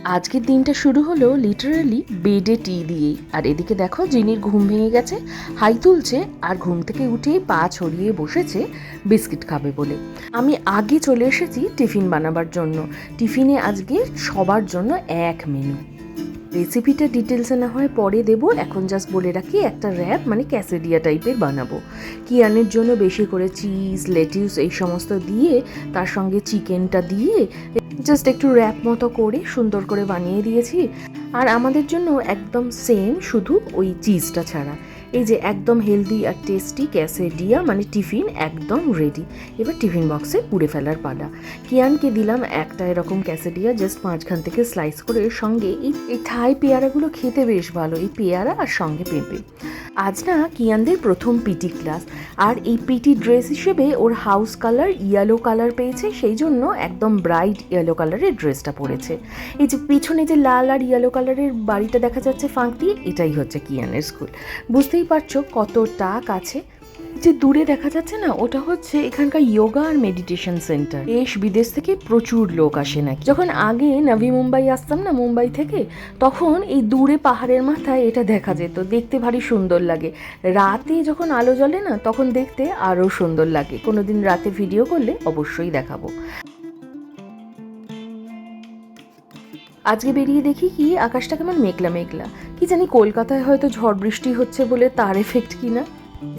আজকের দিনটা শুরু হলো লিটারালি বেডে টি দিয়েই। আর এদিকে দেখো জিনির ঘুম ভেঙে গেছে, হাই তুলছে আর ঘুম থেকে উঠেই পা ছড়িয়ে বসেছে বিস্কিট খাবে বলে। আমি আগে চলে এসেছি টিফিন বানাবার জন্য। টিফিনে আজকে সবার জন্য এক মেনু। রেসিপিটা ডিটেলসে না হয় পরে দেবো, এখন জাস্ট বলে রাখি একটা র্যাপ মানে ক্যাসেডিয়া টাইপের বানাবো। কিয়ানের জন্য বেশি করে চিজ, লেটিউস এই সমস্ত দিয়ে তার সঙ্গে চিকেনটা দিয়ে জাস্ট একটু র্যাপ মতো করে সুন্দর করে বানিয়ে দিয়েছি। আর আমাদের জন্য একদম সেম, শুধু ওই চিজটা ছাড়া। এই যে একদম হেলদি আর টেস্টি ক্যাসেডিয়া মানে টিফিন একদম রেডি। এবার টিফিন বক্সে পুড়ে ফেলার পালা। কিয়ানকে দিলাম একটা এরকম ক্যাসেডিয়া, জাস্ট মাঝখান থেকে স্লাইস করে। এর সঙ্গে এই থাই পেয়ারাগুলো খেতে বেশ ভালো, এই পেয়ারা আর সঙ্গে পেঁপে। আজ না কিয়ানদের প্রথম পিটি ক্লাস, আর এই পিটি ড্রেস হিসেবে ওর হাউস কালার ইয়েলো কালার পেয়েছে, সেই জন্য একদম ব্রাইট ইয়েলো কালারের ড্রেসটা পরেছে। এই যে পিছনে যে লাল আর ইয়েলো কালারের বাড়িটা দেখা যাচ্ছে ফাঁক দিয়ে, এটাই হচ্ছে কিয়ানের স্কুল। বুঝতেই পারছো কতটা কাছে। যে দূরে দেখা যাচ্ছে না, ওটা হচ্ছে এখানকার যোগা আর মেডিটেশন সেন্টার। দেশ বিদেশ থেকে প্রচুর লোক আসে নাকি। যখন আগে নবী মুম্বাই আসতাম না মুম্বাই থেকে, তখন এই দূরে পাহাড়ের মাথায় এটা দেখা যেত, দেখতে ভারী সুন্দর লাগে। রাতে যখন আলো জ্বলে না, তখন দেখতে আরও সুন্দর লাগে। কোনোদিন রাতে ভিডিও করলে অবশ্যই দেখাবো। আজকে বেরিয়ে দেখি কি আকাশটা কেমন মেঘলা মেঘলা। কি জানি কলকাতায় হয়তো ঝড় বৃষ্টি হচ্ছে বলে তার এফেক্ট কিনা।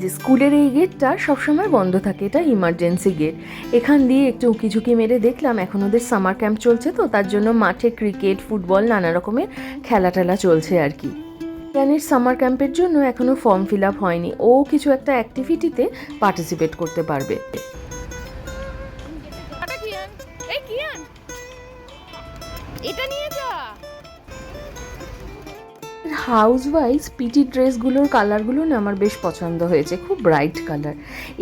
যে স্কুলের এই গেটটা সবসময় বন্ধ থাকে, এটা ইমার্জেন্সি গেট। এখান দিয়ে একটু উঁকি ঝুঁকি মেরে দেখলাম এখন ওদের সামার ক্যাম্প চলছে, তো তার জন্য মাঠে ক্রিকেট, ফুটবল, নানা রকমের খেলা টেলা চলছে আর কি। কিয়ানের সামার ক্যাম্পের জন্য এখনও ফর্ম ফিল আপ হয়নি, ও কিছু একটা অ্যাক্টিভিটিতে পার্টিসিপেট করতে পারবে। এটা নিয়ে যা। হাউস ওয়াইজ পিটি ড্রেসগুলোর কালারগুলো না আমার বেশ পছন্দ হয়েছে, খুব ব্রাইট কালার।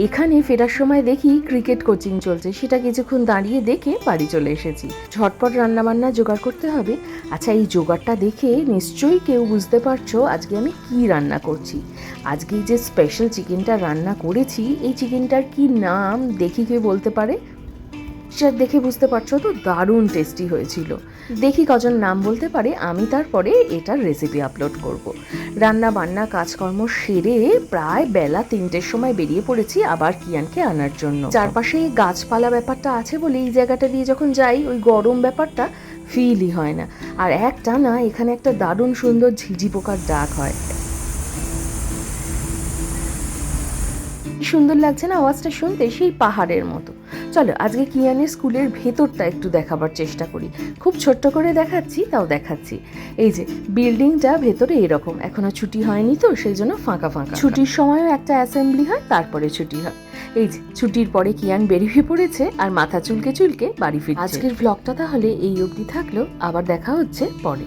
এখানে ফেরার সময় দেখি ক্রিকেট কোচিং চলছে, সেটা কিছুক্ষণ দাঁড়িয়ে দেখে বাড়ি চলে এসেছি। ঝটপট রান্নাবান্না জোগাড় করতে হবে। আচ্ছা, এই জোগাড়টা দেখে নিশ্চয়ই কেউ বুঝতে পারছো আজকে আমি কি রান্না করছি। আজকে যে স্পেশাল চিকেনটা রান্না করেছি, এই চিকেনটার কি নাম দেখি কেউ বলতে পারে? দেখে বুঝতে পারছো তো, দারুণ টেস্টি হয়েছিল। দেখি কজন নাম বলতে পারে, আমি তারপরে এটার রেসিপি আপলোড করব। রান্না বান্না কাজকর্ম সেরে প্রায় বেলা 3টের সময় বেরিয়ে পড়েছি আবার কিয়ানকে আনার জন্য। চারপাশে গাছপালা ব্যাপারটা আছে বলে এই জায়গাটা দিয়ে যখন যাই ওই গরম ব্যাপারটা ফিলই হয় না। আর একটা না এখানে একটা দারুণ সুন্দর ঝিঝি পোকার ডাক হয়। সুন্দর লাগছে না আওয়াজটা শুনতে, সেই পাহাড়ের মতো। চলো আজকে কিয়ানের স্কুলের ভেতরটা একটু দেখাবার চেষ্টা করি। খুব ছোট্ট করে দেখাচ্ছি, তাও দেখাচ্ছি। এই যে বিল্ডিংটা ভেতরে এরকম, এখনো ছুটি হয়নি তো সেই জন্য ফাঁকা ফাঁকা। ছুটির সময়ও একটা অ্যাসেম্বলি হয়, তারপরে ছুটি হয়। এই যে ছুটির পরে কিয়ান বেরিয়ে পড়েছে আর মাথা চুলকে চুলকে বাড়ি ফিরছে। আজকের ব্লগটা তাহলে এই অবধি থাকলো, আবার দেখা হচ্ছে পরে।